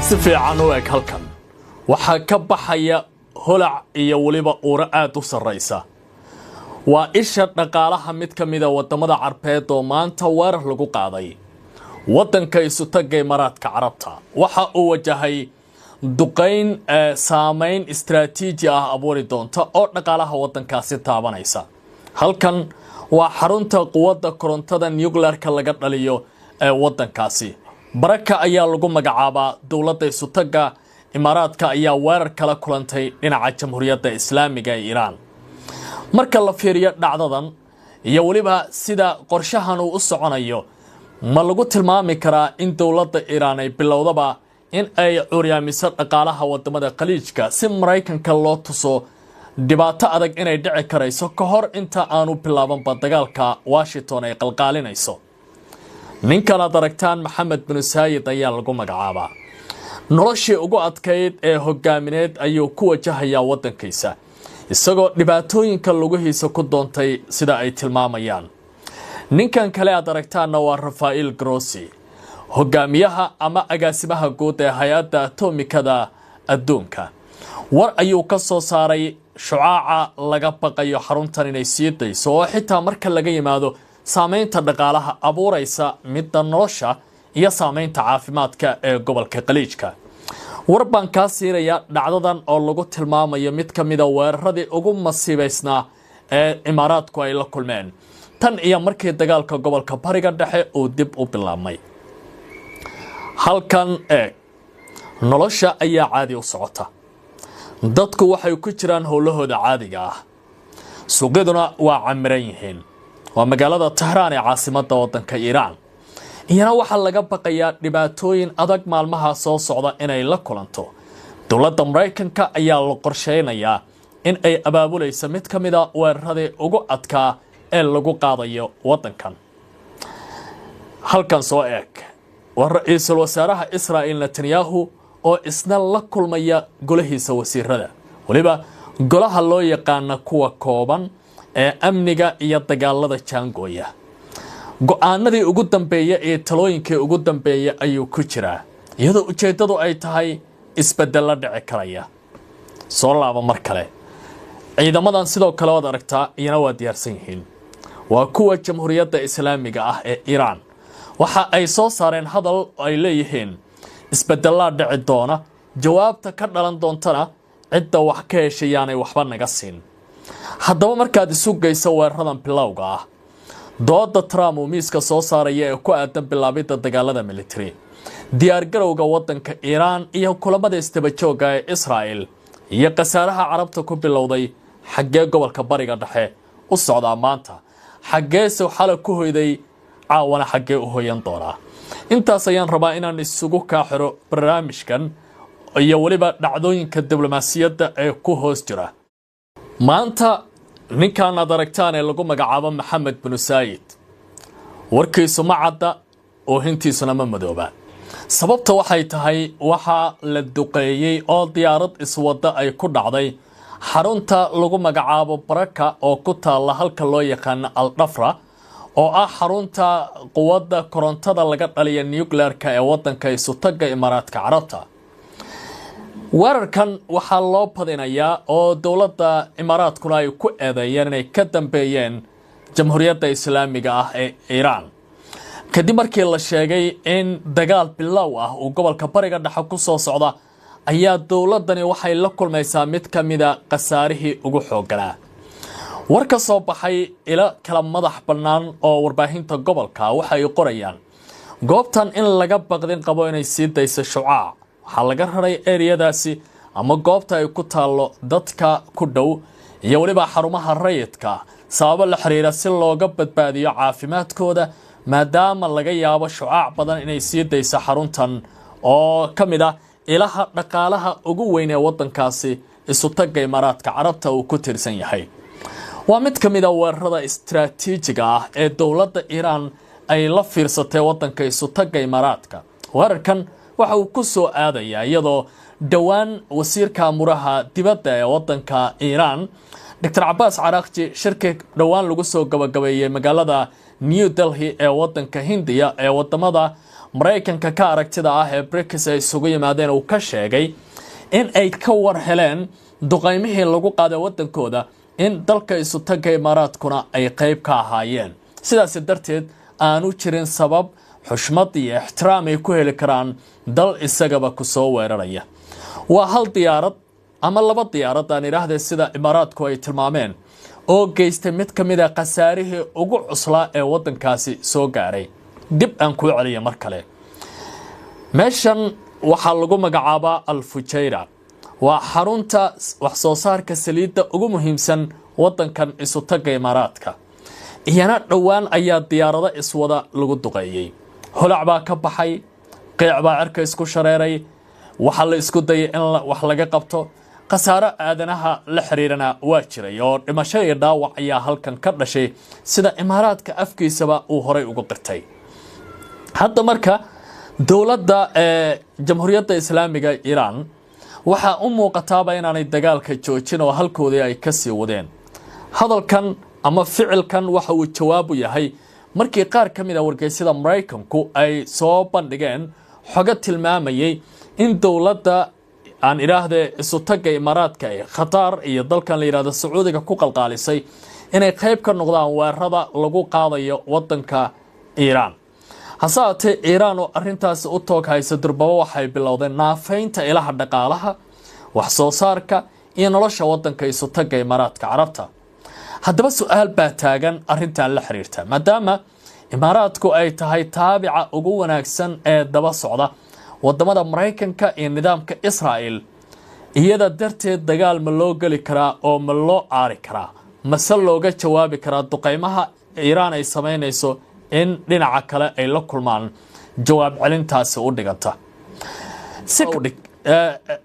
si fiican u eg halkan waxaa ka baxaya holac iyo waliba uura aad u sarreysa waa isha dhaqaalaha mid ka mid ah wadamada Carbeed oo maanta weerar lagu qaaday wadanka isu tagay Imaaraadka Carabta waxa uu wajahay duqeyn saameyn istiraatiiji ah abuuri doonta oo dhaqaalaha wadankaasi taabanaysa halkan waa xarunta quwadda korontada nuclear-ka laga dhaliyo ee wadankaasi baraka ayaa lagu magacaabaa dawladda isu taga Imaaraadka ayaa weerar kala kulantay dhinaca Jamhuuriyadda Islaamiga ee Iran marka la fiiriyo dhacdadan iyo waliba sida qorshahan uu u soconayo ma lagu tilmaami karaa in dawladda Iran ay bilowdaba in ay curyaamiso dhaqaalaha wadamada Khaliijka si Mareykanka loo tuso dhibaato adag inay dhici karayso ka hor inta aanu bilaaban dagaalka Washington ay qalqaalinayso ninkan aad aragtaan Maxamed bin Saayid ayaa lagu magacaabaa noloshii ugu adkayd ee hogaamineed ayuu ku wajahayaa wadankiisa isagoo dhibaatooyinka lugihiisa ku doontay sida ay tilmaamayaan ninkan kale aad aragtaana waa Rafael Grossi hogaamiyaha ama agaasimaha guud ee hay'adda atomikada adduunka war ayuu ka soo saaray shucaaca laga baqayo xaruntan inay sii dayso oo xitaa marka laga yimaado saameynta dhaqaalaha abuuraysa midda nolosha iyo saameynta caafimaadka ee gobolka Khaliijka warbaan ka siiraya dhacdadan oo lagu tilmaamayo mid ka mid ah weeraradii ugu masiibaysnaa ee Imaaraadku ay la kulmeen tan iyo markii dagaalka gobolka Bariga Dhexe uu dib u bilaabmay halkan nolosha ayaa caadi u socota dadku waxay ku jiraan howlahooda caadiga ah suuqyaduna waa camiran yihiin waa magaalada Tehran ee caasimadda wadanka Iran iyana waxa laga baqayaa dhibaatooyin adag maalmaha soo socda inay la kulanto dawladda Mareykanka ayaa la qorsheynayaa in ay abaabulayso mid ka mid ah weeraradii ugu adkaa ee lagu qaadayo wadankan halkan soo eeg waa ra'iisul wasaaraha Israa'iil Netanyahu oo isna la kulmaya golahiisa wasiirada waliba golaha loo yaqaan kuwa kooban ee amniga iyo dagaalada jaangooya go'aanadii ugu dambeeyay ee talooyinkii ugu dambeeyay ayuu ku jiraa iyadoo ujeedadu ay tahay isbedel la dhici karaya soo laaba mar kale ciidamadan sidoo kale wad aragtaa iyana waa diyaarsan yihiin waa kuwa Jamhuuriyadda Islaamiga ah ee Iran waxa ay soo saareen hadal ay leeyihiin isbedel la dhici doona jawaabta ka dhalan doontana cidda wax ka heshayaanay waxba naga siin haddaba markaad isu geyso weeraradan bilowga ah dooda Trump uu miiska soo saaraya ee ku aadan bilaabida dagaalada military diyaar garowga wadanka Iran iyo kulamada istaba jooga ee Israa'iil iyo qasaaraha Carabta ku bilowday xagee gobolka Bariga Dhexe u socdaa maanta xagee soo xal ku hoyday caawana xagee u hoyan doona intaas ayaan rabaa inaan isugu ka xiro barnaamijkan iyo waliba dhacdooyinka diblomaasiyadda ee ku hoos jira maanta ninkan aad aragtaan ee lagu magacaabo Maxamed bin Saayid warkiisu ma cadda oo hintiisuna ma madooba sababta waxay tahay waxa la duqeeyay oo diyaarad iswada ay ku dhacday xarunta lagu magacaabo Baraka oo ku taala halka loo yaqaan Al-Dhafra oo ah xarunta quwadda korontada laga dhaliyo nuclear-ka ee wadanka isu taga Imaaraadka Carabta weerarkan waxa loo badinayaa oo dawladda Imaaraadkuna ay ku eedeeyeen inay ka dambeeyeen Jamhuuriyadda Islaamiga ah ee Iran kadib markii la sheegay in dagaal bilow ah oo gobolka Bariga Dhexe ku soo socda ayaa dawladani waxay la kulmaysaa mid ka mid ah qasaarihii ugu xoogganaa war ka soo baxay ila kala madax bannaan oo warbaahinta gobolka waxay qorayaan goobtan in laga baqdin qabo inay sii dayso shucaac waxa laga raray eriyadaasi ama goobta ay ku taalo dadka ku dhow iyo waliba xarumaha rayidka sabab la xiriira si looga badbaadiyo caafimaadkooda maadaama laga yaabo shucaac badan inay sii dayso xaruntan oo kamid ah ilaha dhaqaalaha ugu weyn ee wadankaasi isu taga Imaaraadka Carabta uu ku tirsan yahay waa mid kamid ah weerarada istiraatiijiga ah ee dawladda Iran ay la fiirsatay wadanka isu taga Imaaraadka weerarkan waxa uu ku soo aadaya iyadoo dhawaan wasiirka amuraha dibadda ee wadanka Iran Dr. Abbas Araghchi shirka dhawaan lagu soo gabagabeeyay magaalada New Delhi ee wadanka Hindiya ee wadamada maraykanka ka aragtida ah ee BRICS ay isugu yimaadeen uu ka sheegay in ay ka war heleen duqaymihii lagu qaaday wadankooda in dalka isu taga Imaaraadkuna ay qayb ka ahaayeen sidaas darteed aanu jirin sabab xushmad iyo ixtiraam ay ku heli karaan dal isagaba ku soo weeraraya waa hal diyaarad ama laba diyaarad aan iraahday sida Imaaraadku ay tilmaameen oo geystay mid kamid ah qasaarihii ugu cuslaa ee wadankaasi soo gaaray dib aan ku celiyo mar kale meeshan waxa lagu magacaabaa Al-Fujairah waa xarunta wax soo saarka saliidda ugu muhiimsan wadankan isu taga Imaaraadka iyana dhawaan ayaa diyaarada iswada lagu duqeeyay holac baa ka baxay qeyc baa cirka isku shareeray waxa la isku dayay in wax laga qabto qasaaro aadanaha la xiriirana waa jiray oo dhimasho iyo dhaawac ayaa halkan ka dhashay sida Imaaraadka afkiisaba uu horay ugu qirtay hadda marka dawladda Jamhuuriyadda Islaamiga Iran waxa u muuqataaba inaanay dagaalka joojin oo halkoodii ay ka sii wadeen hadalkan ama ficilkan waxa uu jawaab u yahay markii qaar kamid ah wargeysyada Mareykanku ay soo bandhigeen xogo tilmaamayay in dawladda aan iraahday isu taga Imaaraadka ay Qatar iyo dalkan la yiraahdo Sacuudiga ku qalqaalisay inay qayb ka noqdaan weerarada lagu qaadayo wadanka Iran hasaate Iran oo arintaas u toog haysa durbaba waxay bilowdeen naafaynta ilaha dhaqaalaha wax soo saarka iyo nolosha wadanka isu taga Imaaraadka Carabta haddaba su'aal baa taagan arintan la xiriirta maadaama Imaaraadku ay tahay taabica ugu wanaagsan ee daba socda wadamada Mareykanka iyo nidaamka Israa'iil iyada darteed dagaal ma loo gali karaa oo ma loo aari karaa mase looga jawaabi karaa duqeymaha Iran ay sameynayso in dhinaca kale ay la kulmaan jawaab celintaasi u dhiganta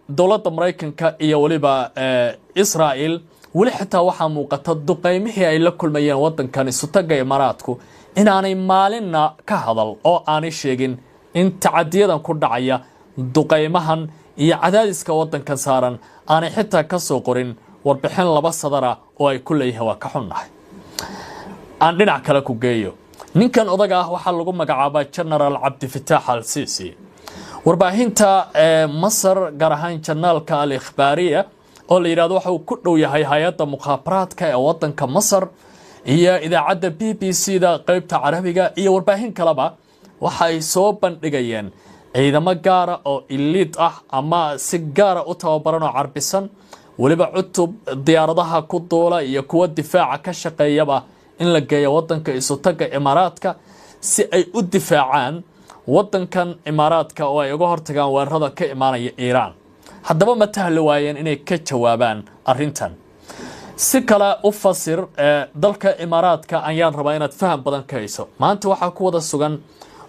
dawladda Mareykanka iyo waliba Israa'iil wali xitaa waxa muuqata duqeymihii ay la kulmayeen wadankan isu taga Imaaraadku inaanay maalinna ka hadal oo aanay sheegin in tacadiyadan ku dhacaya duqeymahan iyo cadaadiska wadankan saaran aanay xitaa ka soo qorin warbixin laba sadara oo ay ku leeyahay waa ka xunnahay aan dhinac kale ku geeyo ninkan odaga ah waxa lagu magacaabaa General Abdel-Fattah al-Sisi warbaahinta Masar gaar ahaan janaalka al-Ikhbaariya oo la yiraahdo waxa uu ku dhow yahay hay'adda mukhaabaraadka ee wadanka Masar iyo idaacadda BBC-da qaybta Carabiga iyo warbaahin kaleba waxa ay soo bandhigayeen ciidamo gaar ah oo elite ah ama si gaar ah u tababaran oo carbisan waliba cutub diyaaradaha ku duula iyo kuwa difaaca ka shaqeeyaba in la geeyo wadanka isu taga Imaaraadka si ay u difaacaan wadankan Imaaraadka oo ay uga hortagaan weerarada ka imaanaya Iran haddaba ma tahli waayeen inay ka jawaabaan arintan si kala u fasir dalka Imaaraadka ayaan rabaa inaad faham badan ka hayso maanta waxa ku wada sugan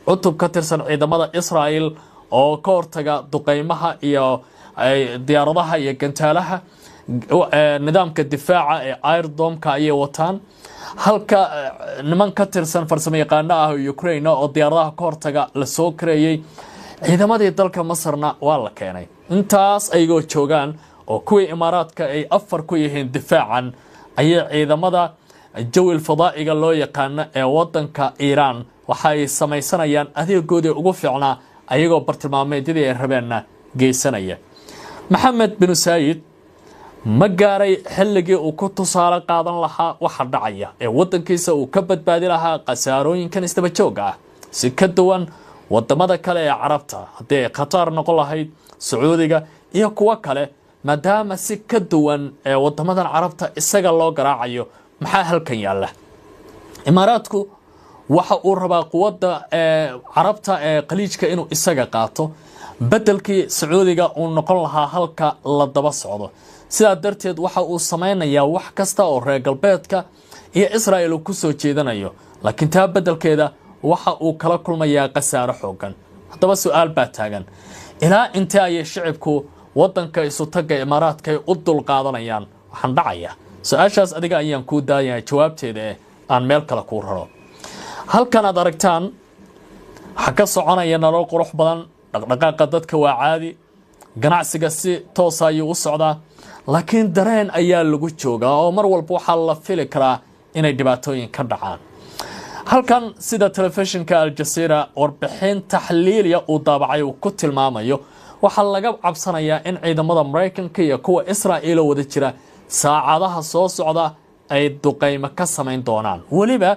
cutub ka tirsan ciidamada Israa'iil oo ka hortaga duqeymaha iyo diyaaradaha iyo gantaalaha nidaamka difaaca ee Iron Dome-ka ay wataan halka niman ka tirsan farsamayaqaano ah Ukraine oo diyaaradaha ka hortaga la soo kareeyay ciidamadii dalka Masarna waa la keenay intaas ayagoo joogaan oo kuwii Imaaraadka ay afar ku yihiin difaacan ayay ciidamada jawil fadaa'iga loo yaqaan ee wadanka Iran waxa ay samaysanayaan adeegoodii ugu fiicnaa ayagoo bartilmaameedyadii ay rabeenna geysanaya Maxamed bin Saayid ma gaaray xilligii uu ku tusaale qaadan lahaa waxa dhacaya ee wadankiisa uu ka badbaadi lahaa qasaarooyinkan isdaba jooga ah si ka duwan wadamada kale ee Carabta hadii Qatar noqon lahayd Sacuudiga iyo kuwa kale maadaama si ka duwan ee wadamadan Carabta isaga loo garaacayo maxaa halkan yaala Imaaraadku waxa uu rabaa quwadda Carabta ee qaliijka inuu isaga qaato bedelkii Sacuudiga uu noqon lahaa halka la daba socdo sidaa darteed waxa uu sameynayaa wax kasta oo reer galbeedka iyo Israa'iil ku soo jeedanayo laakiin taa bedelkeeda waxa uu kala kulmayaa qasaaro xoogan haddaba su'aal baa taagan ilaa intee ay shacabku wadanka isu taga Imaaraadka ay u dul qaadanayaan waxaan dhacaya su'aashaas adiga ayaan ku daayaa jawaabteeda aan meel kale ku raro halkan aad aragtaan waxa ka soconaya nolol qurux badan dhaqdhaqaaqa dadka waa caadi ganacsiga si toos ah ayuu u socdaa laakiin dareen ayaa lagu joogaa oo mar walba waxa la fili karaa inay dhibaatooyin ka dhacaan halkan sida telefishinka Al Jazeera warbixin taxliiliya uu daabacay uu ku tilmaamayo waxa laga cabsanayaa in ciidamada Mareykanka iyo kuwa Israa'iil wada jira saacadaha soo socda ay duqeymo ka sameyn doonaan waliba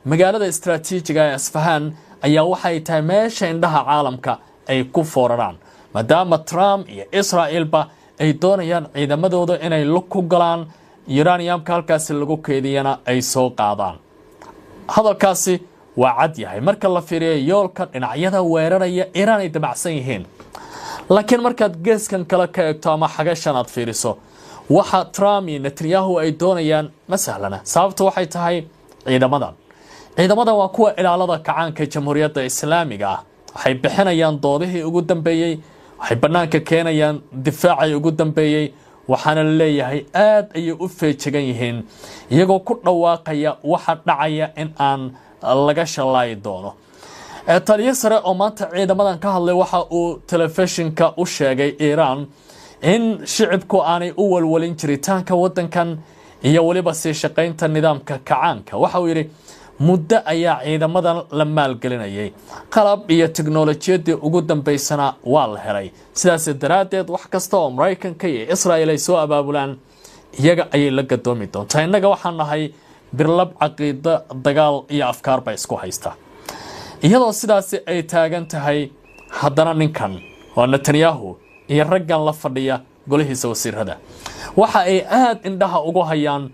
magaalada istiraatiijiga ee Isfahan ayaa waxay tahay meesha indhaha caalamka ay ku fooraraan maadaama Trump iyo Israa'iilba ay doonayaan ciidamadooda inay lug ku galaan uraniumka halkaas lagu keediyana ay soo qaadaan hadalkaasi waa cad yahay marka la fiiriyo yoolka dhinacyada weeraraya Iran ay dabacsan yihiin laakiin markaad geeskan kala ka eegto ama xagashan aad fiiriso waxa Trump iyo Netanyahu ay doonayaan ma sahlana sababtu waxay tahay ciidamadan waa kuwa ilaalada kacaanka jamhuuriyadda islaamiga ah waxay bixinayaan doodihii ugu dambeeyay waxay banaanka keenayaan difaacay ugu dambeeyay waxaana leeyahay aad ay u feejigan yihiin iyagoo ku dhawaaqaya waxa dhacaya in aan laga shalay doono taliye sare oo maanta ciidamadan ka hadlay waxa uu telefishinka u sheegay Iran in shicibku aanay u walwalin jiritaanka wadankan iyo waliba si shaqeynta nidaamka kacaanka waxa uu yiri muddo ayaa ciidamadan la maalgelinayay qalab iyo tiknoolajiyadii ugu dambeysana waa la helay sidaas daraadeed wax kasta oo Mareykanka iyo Israa'iil ay soo abaabulaan iyaga ay la gadoomi doontaa inaga waxaan nahay birlab caqiida dagaal iyo afkaar bay isku haysta iyadoo sidaas ay taagan tahay haddana ninkan waa Netanyahu iyo raggan la fadhiya golihiisa wasiirada waxa ay aad indhaha ugu hayaan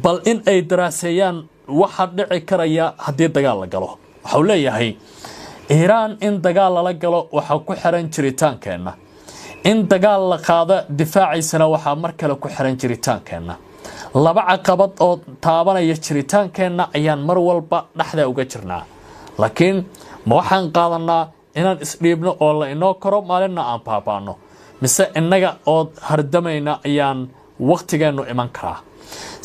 bal in ay daraaseeyaan waxa dhici karaya hadii dagaal la galo waxa uu leeyahay Iran in dagaal la galo waxa ku xiran jiritaankeena in dagaal la qaado difaaciisana waxa mar kale ku xiran jiritaankeena laba caqabad oo taabanaya jiritaankeena ayaan mar walba dhaxda uga jirnaa laakiin ma waxaan qaadanaa inaan isdhiibno oo la inoo koro maalinna aan baabaano mise inaga oo hardamayna ayaan waqtigeenu iman karaa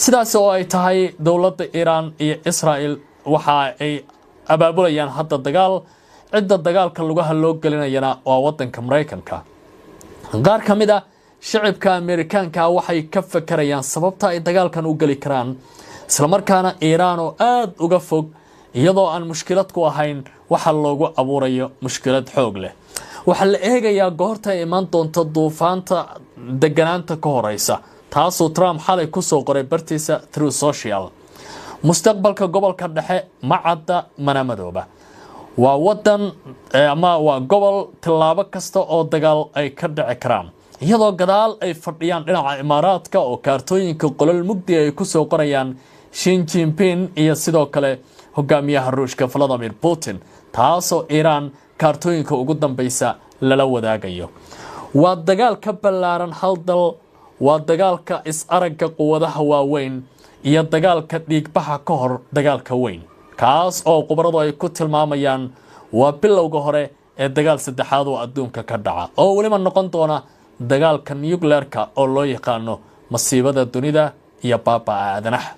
sidaas oo ay tahay dawladda Iran iyo Israa'iil waxa ay abaabulayaan hadda dagaal cidda dagaalka lugaha loo gelinayana waa wadanka Mareykanka qaar kamid ah shicibka Ameerikaanka waxay ka fakarayaan sababta ay dagaalkan u gali karaan isla markaana Iran oo aad uga fog iyadoo aan mushkilad ku ahayn waxa loogu abuurayo mushkilad xoog leh waxa la eegayaa goorta iman doonto duufaanta deganaanta ka horeysa taasoo Trump xalay ku soo qoray bartiisa Truth Social mustaqbalka gobolka dhexe macadda manamadooba waa wadan ama waa gobol tilaabo kasta oo dagaal ay ka dhici karaan iyadoo gadaal ay fadhiyaan dhinaca Imaaraadka oo kaartooyinka qolal mugdi ay ku soo qorayaan Xi Jinping iyo sidoo kale hogaamiyaha Ruushka Vladimir Putin taasoo Iran kaartooyinka ugu dambaysa lala wadaagayo waa dagaal ka ballaaran hal dal waa dagaalka is aragga quwadaha waaweyn iyo dagaalka dhiigbaxa ka hor dagaalka weyn kaas oo qubaradu ay ku tilmaamayaan waa bilowga hore ee dagaal saddexaad oo adduunka ka dhaca oo waliba noqon doona dagaalka nuclearka oo loo yaqaano masiibada dunida iyo baaba'aadanaha